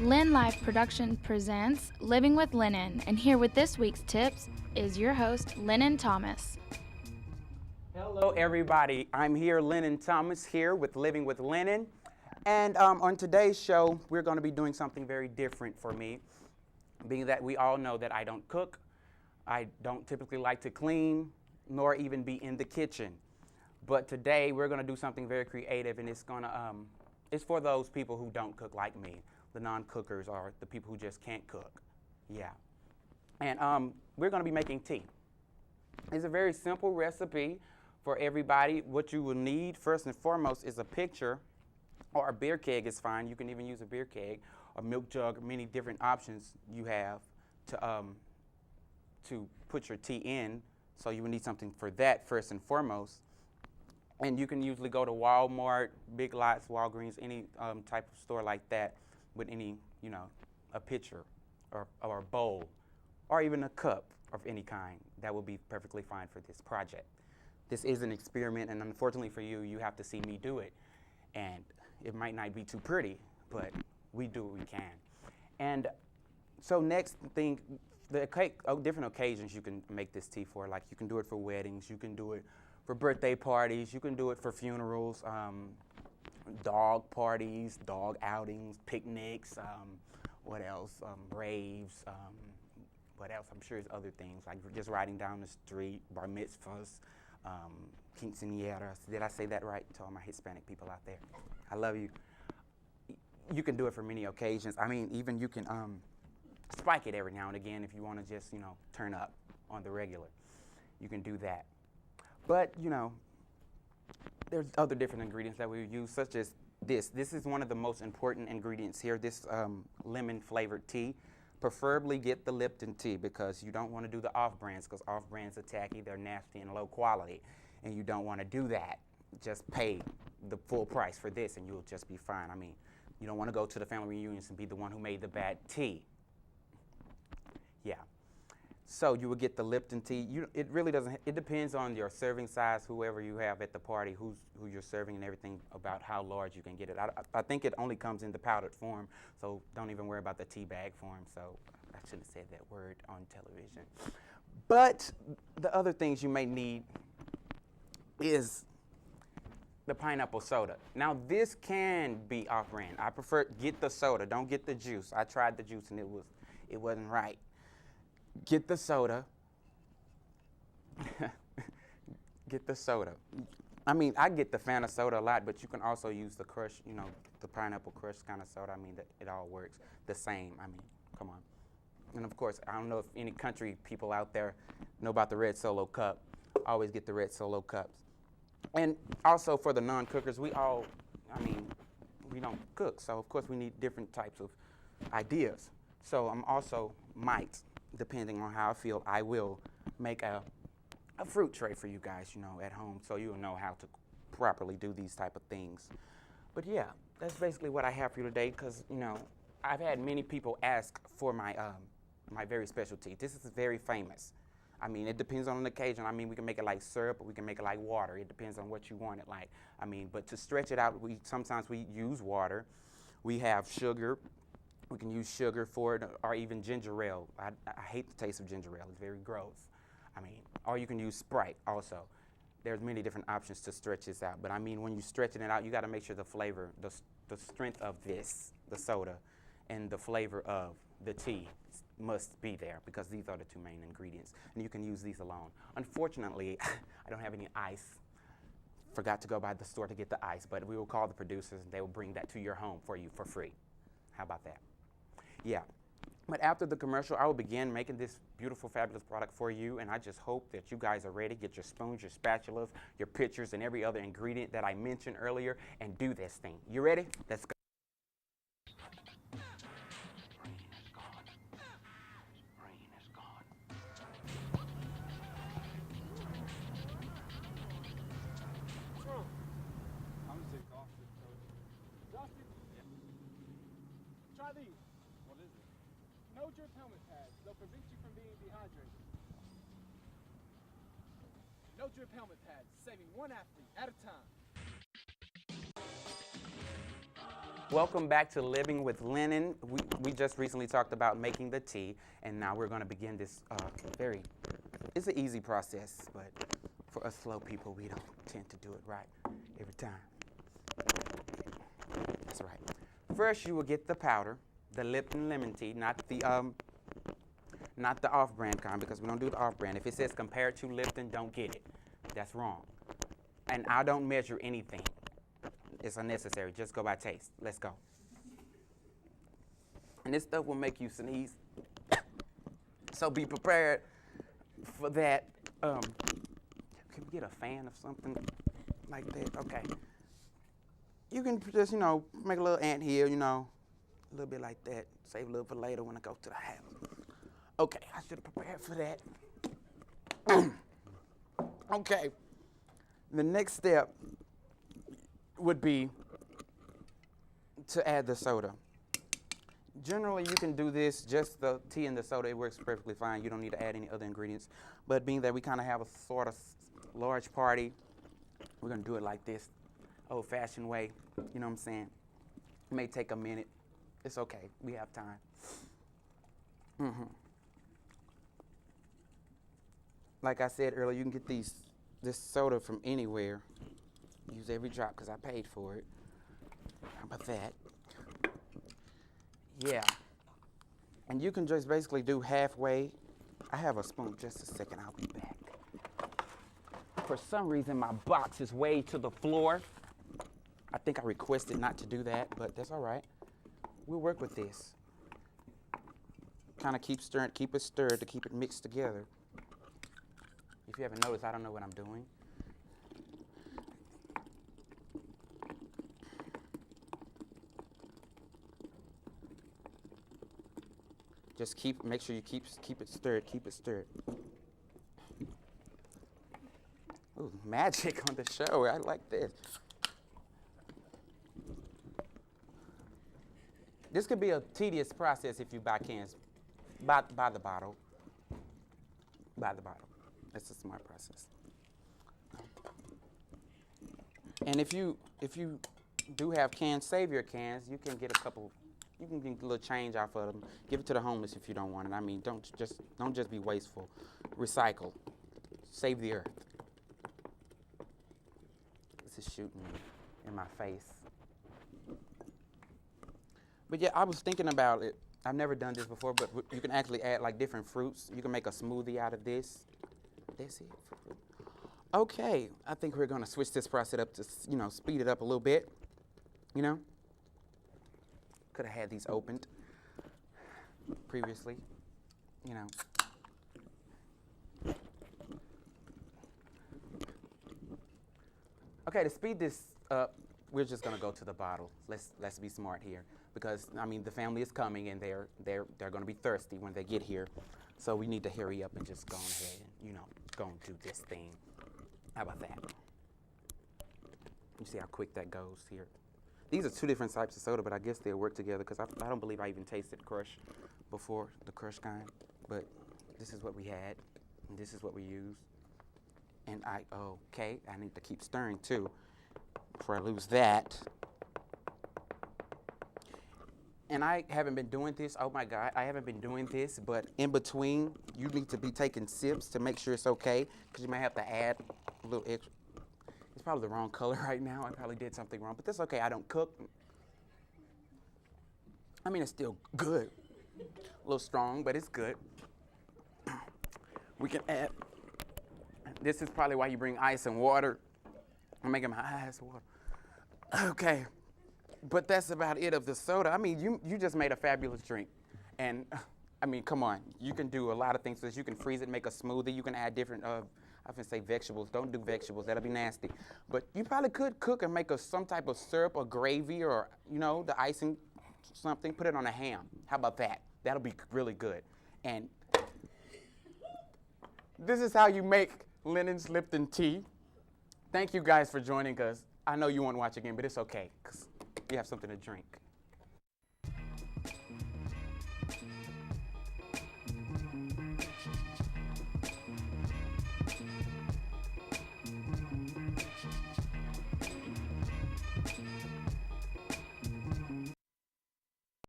Lynn Life Production presents Living with Linnon, and here with this week's tips is your host, Linnon Thomas. Hello, everybody. I'm here, Linnon Thomas, here with Living with Linnon. And on today's show, we're going to be doing something very different for me, being that we all know that I don't cook, I don't typically like to clean, nor even be in the kitchen. But today, we're going to do something very creative, and it's for those people who don't cook like me, the non-cookers, or the people who just can't cook. Yeah. And we're going to be making tea. It's a very simple recipe for everybody. What you will need, first and foremost, is a pitcher, or a beer keg is fine. You can even use a beer keg, a milk jug, many different options you have to put your tea in. So you will need something for that first and foremost. And you can usually go to Walmart, Big Lots, Walgreens, any type of store like that with any, a pitcher or a bowl or even a cup of any kind. That will be perfectly fine for this project. This is an experiment, and unfortunately for you, you have to see me do it. And it might not be too pretty, but we do what we can. And so next thing, different occasions you can make this tea for. Like you can do it for weddings, you can do it for birthday parties, you can do it for funerals, dog parties, dog outings, picnics, what else, raves, what else? I'm sure there's other things, like just riding down the street, bar mitzvahs, quinceañeras. Did I say that right to all my Hispanic people out there? I love you. You can do it for many occasions. I mean, even you can spike it every now and again if you want to just, turn up on the regular. You can do that. But, there's other different ingredients that we use, such as this. This is one of the most important ingredients here, this lemon-flavored tea. Preferably get the Lipton tea because you don't want to do the off-brands because off-brands are tacky, they're nasty and low quality, and you don't want to do that. Just pay the full price for this and you'll just be fine. I mean, you don't want to go to the family reunions and be the one who made the bad tea. Yeah. So you would get the Lipton tea. It really doesn't, it depends on your serving size, whoever you have at the party, who you're serving and everything about how large you can get it. I think it only comes in the powdered form, so don't even worry about the tea bag form. So I shouldn't have said that word on television. But the other things you may need is the pineapple soda. Now this can be off-brand. I prefer get the soda, don't get the juice. I tried the juice and it wasn't right. Get the soda. Get the soda. I mean, I get the Fanta soda a lot, but you can also use the crush, the pineapple crush kind of soda. I mean, it all works the same. I mean, come on. And of course, I don't know if any country people out there know about the red Solo cup. Always get the red Solo cups. And also for the non-cookers, we don't cook. So of course we need different types of ideas. So I'm also depending on how I feel, I will make a fruit tray for you guys, at home, so you'll know how to properly do these type of things. But yeah, that's basically what I have for you today, because, I've had many people ask for my very special tea. This is very famous. I mean, it depends on the occasion. I mean, we can make it like syrup, or we can make it like water. It depends on what you want it like. I mean, but to stretch it out, sometimes we use water. We have sugar. We can use sugar for it, or even ginger ale. I hate the taste of ginger ale. It's very gross. I mean, or you can use Sprite also. There's many different options to stretch this out. But I mean, when you're stretching it out, you got to make sure the flavor, the strength of this, the soda, and the flavor of the tea must be there, because these are the two main ingredients. And you can use these alone. Unfortunately, I don't have any ice. Forgot to go by the store to get the ice, but we will call the producers and they will bring that to your home for you for free. How about that? Yeah, but after the commercial, I will begin making this beautiful, fabulous product for you, and I just hope that you guys are ready. Get your spoons, your spatulas, your pitchers, and every other ingredient that I mentioned earlier, and do this thing. You ready? Let's go. Rain is gone. What's wrong? I'm just exhausted, Coach. Exhausted? Yeah. Try these. What is it? No drip helmet pads. They'll prevent you from being dehydrated. No drip helmet pads, saving one athlete at a time. Welcome back to Living with Linnon. We just recently talked about making the tea, and now we're going to begin this it's an easy process, but for us slow people, we don't tend to do it right every time. That's right. First, you will get the powder, the Lipton lemon tea, not the off-brand kind, because we don't do the off-brand. If it says compared to Lipton, don't get it. That's wrong. And I don't measure anything. It's unnecessary. Just go by taste. Let's go. And this stuff will make you sneeze. So be prepared for that. Can we get a fan of something like that? Okay. You can just, make a little anthill, a little bit like that. Save a little for later when I go to the house. Okay, I should have prepared for that. Okay. The next step would be to add the soda. Generally, you can do this, just the tea and the soda, it works perfectly fine. You don't need to add any other ingredients. But being that we kind of have a sort of large party, we're going to do it like this, old-fashioned way. You know what I'm saying? It may take a minute. It's okay. We have time. Like I said earlier, you can get this soda from anywhere. Use every drop because I paid for it. How about that? Yeah. And you can just basically do halfway. I have a spoon. Just a second. I'll be back. For some reason, my box is way to the floor. I think I requested not to do that, but that's all right. We'll work with this. Kind of keep stirring, keep it stirred to keep it mixed together. If you haven't noticed, I don't know what I'm doing. Just make sure you keep it stirred, keep it stirred. Ooh, magic on the show. I like this. This could be a tedious process if you buy cans. Buy the bottle. Buy the bottle. That's a smart process. And if you do have cans, save your cans. You can get a couple. You can get a little change off of them. Give it to the homeless if you don't want it. I mean, don't just be wasteful. Recycle. Save the earth. This is shooting me in my face. But yeah, I was thinking about it. I've never done this before, but you can actually add like different fruits. You can make a smoothie out of this. That's it. Okay, I think we're gonna switch this process up to, speed it up a little bit. Could have had these opened previously, Okay, to speed this up, we're just gonna go to the bottle. Let's be smart here, because the family is coming and they're gonna be thirsty when they get here, so we need to hurry up and just go on ahead and go and do this thing. How about that? You see how quick that goes here. These are two different types of soda, but I guess they'll work together because I don't believe I even tasted Crush before, the Crush kind. But this is what we had, and this is what we used. And I need to keep stirring too before I lose that. And I haven't been doing this, oh my God, I haven't been doing this, but in between, you need to be taking sips to make sure it's okay, because you might have to add a little extra. It's probably the wrong color right now. I probably did something wrong, but that's okay. I don't cook. It's still good. A little strong, but it's good. We can add, this is probably why you bring ice and water. I'm making my eyes water. Okay, but that's about it of the soda. You just made a fabulous drink. And come on. You can do a lot of things with this. You can freeze it, make a smoothie. You can add different, I often say vegetables. Don't do vegetables. That'll be nasty. But you probably could cook and make some type of syrup or gravy or, the icing, something. Put it on a ham. How about that? That'll be really good. And this is how you make Linnon's Lipton tea. Thank you guys for joining us. I know you won't watch again, but it's okay, because you have something to drink.